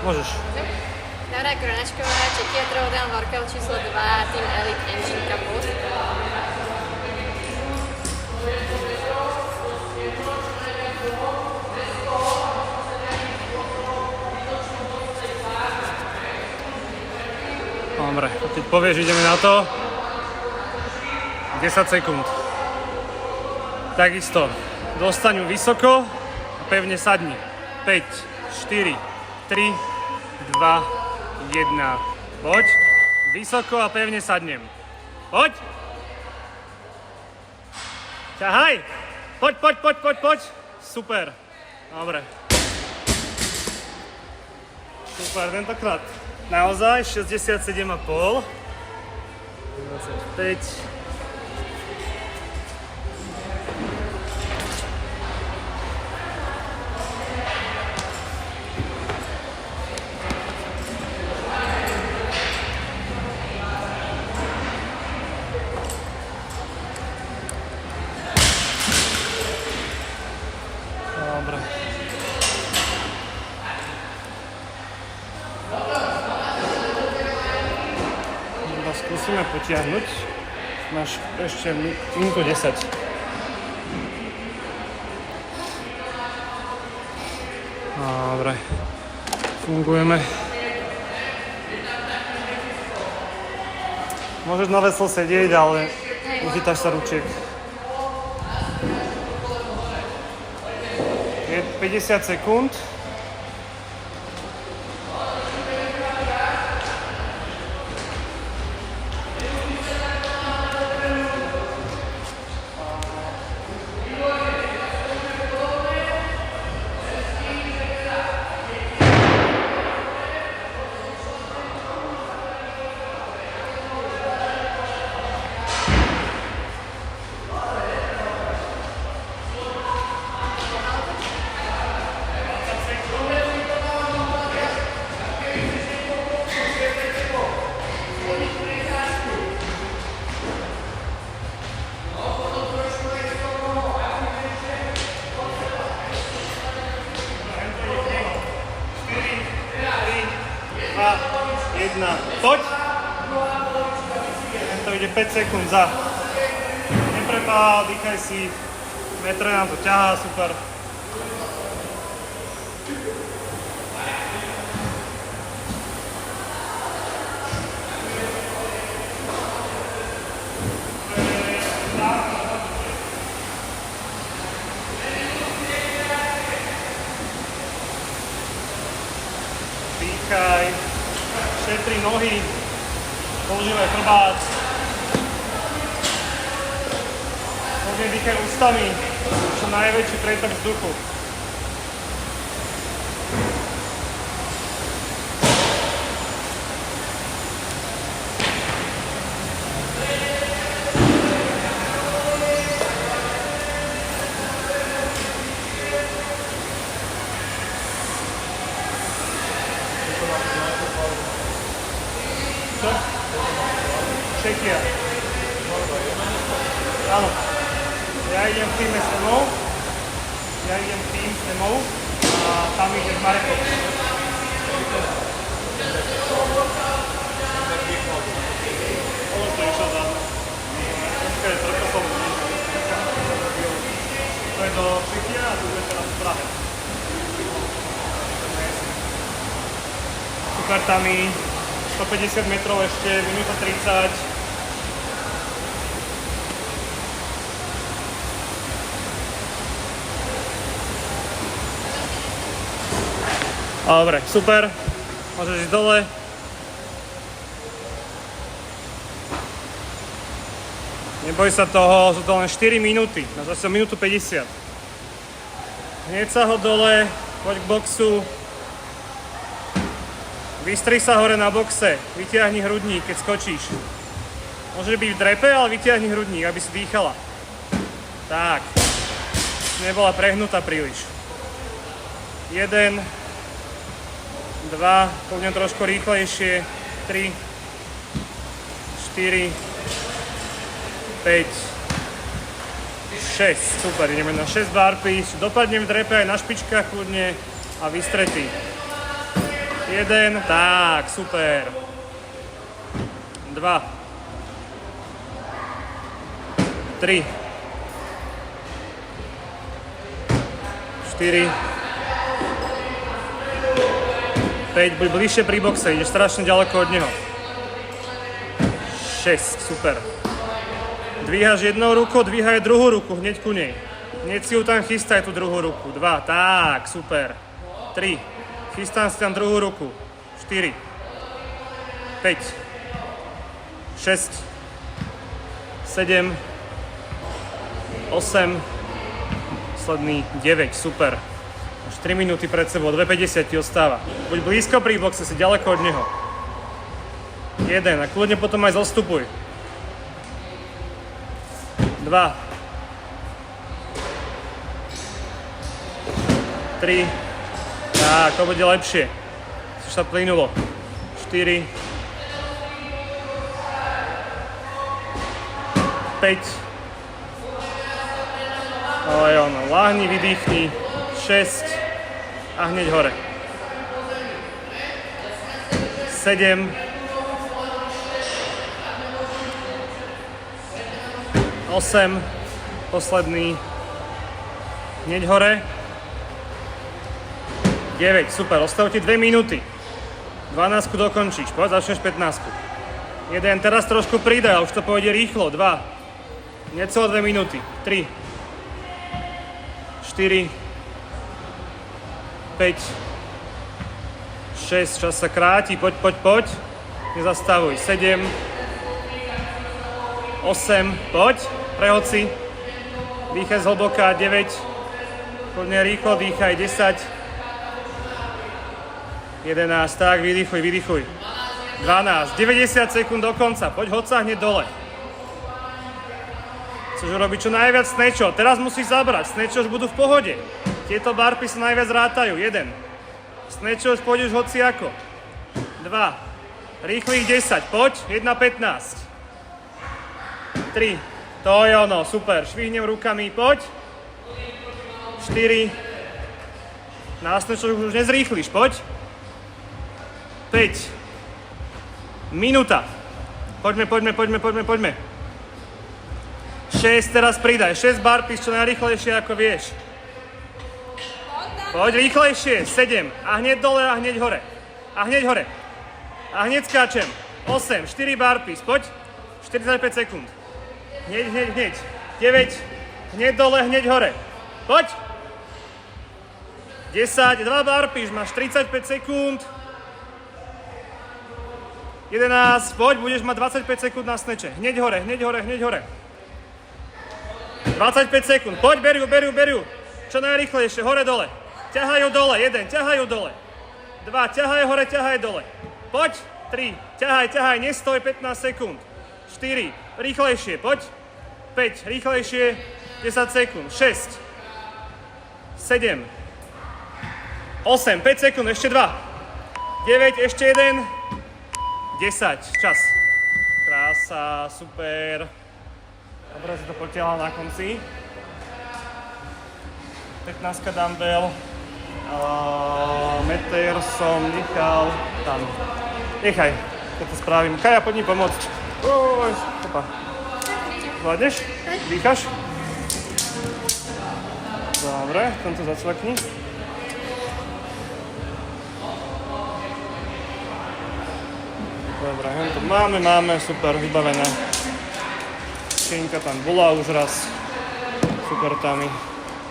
Môžeš. Dára Kronáčková, Czechia Throwdown, workout číslo 2, Team Elite Engine Kaput. Dobre, keď povieš, ideme na to. 10 sekúnd. Takisto. Dostaň ju vysoko a pevne sadni. 5, 4, 3, 2, 1. Poď. Vysoko a pevne sadnem. Poď. Ťahaj. Poď. Super. Dobre. Super, tentokrát. Naozaj 67,5. 25. Dobre. Skúsime potiahnuť. Máš ešte minútu 10. Dobre. Fungujeme. Môžeš na veslo sedieť, ale uchytáš sa ručiek. Je 50 sekúnd. Poď! To ide 5 sekúnd za. Neprepál, dýchaj si. Metre nám to ťahá, super. Dýchaj. Šetri nohy, používaj chrbát. Hodne dýchaj ústami, čo najväčší pretok vzduchu. Čo? Czechia. Áno. Ja idem v týme s Emou. A tam ide s Marekom. Ono to išiel za. Dneska je trkosol. To je do Czechia a tu je teraz v Prahe. Super Tami. 150 metrov ešte, minúta 30. Dobre, super. Môžeš ísť dole. Neboj sa toho, sú to len 4 minúty. Na zase minútu 50. Hneď sa ho dole, poď k boxu. Vystri sa hore na boxe, vytiahni hrudník, keď skočíš. Môže byť v drepe, ale vytiahni hrudník, aby si dýchala. Tak. Nebola prehnutá príliš. 1, 2, poďme trošku rýchlejšie. 3, 4, 5, 6. Super, ideme na 6 burpees. Dopadnem v drepe aj na špičkách kľudne a vystretí. 1, 1, tak, super. 2, 3, 4, 5, buď bližšie pri boxe, ideš strašne ďaleko od neho. 6, super. Dvíhaš jednou rukou, dvíhaj druhú ruku hneď ku nej. Hneď si ju tam chystaj tú druhú ruku. 2, tak, super. 3, chystám si tam druhú ruku. 4, 5, 6, 7, 8, posledný 9, super. Už 3 minúty pred sebou, 2,50 ti ostáva. Buď blízko pri boxe, si ďaleko od neho. 1 a kľudne potom aj zostupuj. 2, 3, tak, to bude lepšie. Už sa plynulo. 4, 5, ale ono, láhni, vydýchni, 6 a hneď hore. 7, 8, posledný, hneď hore. 9, super, ostávajú ti 2 minúty. 12 dokončíš, poď, začneš 15. 1, teraz trošku pridaj, už to pôjde rýchlo. 2, necelé 2 minúty. 3, 4, 5, 6, čas sa kráti, poď. Nezastavuj. 7, 8, poď, prehod si. Dýchaj zhlboka, 9, poďme rýchlo, dýchaj, 10, 11, tak, vydýchuj. 12, 90 sekúnd do konca, poď, hoď sa hneď dole. Chceš urobiť čo najviac snatchov, teraz musíš zabrať, snatchov už budú v pohode. Tieto burpy sa najviac rátajú, 1. Snatchov už pôjdeš hociako. 2, rýchlych 10, poď, 1,15. 3, to je ono, super, švihnem rukami, poď. 4, na snatchov už nezrýchliš, poď. 5, minúta. Poďme. 6, teraz pridaj. 6 burpees, čo najrýchlejšie ako vieš. Poď rýchlejšie. 7. A hneď dole a hneď hore. A hneď skáčem. 8. 4 burpees. Poď. 45 sekúnd. Hneď. 9. Hneď dole, hneď hore. Poď. 10. 2 burpees. Máš 35 sekúnd. 11. Poď, budeš mať 25 sekúnd na sneče. Hneď hore. 25 sekúnd. Poď, beru. Čo najrýchlejšie, hore, dole. Ťahajú dole, 1, ťahajú dole. 2, ťahaj hore, ťahaj dole. Poď, 3, ťahaj, nestoj, 15 sekúnd. 4, rýchlejšie, poď. 5, rýchlejšie, 10 sekúnd. 6, 7, 8, 5 sekúnd, ešte 2. 9, ešte 1. 10, čas. Krása, super. Dobre si to potiahla na konci. 15 dumbbell. Meter som nechal tam. Nechaj, keď to spravím. Kaja, poď mi pomôcť. Opa. Zvládneš? Dýchaš? Dobre, tento zacvakni. Dobre, to máme, super, vybavené. Šinka tam bola už raz. Super tam.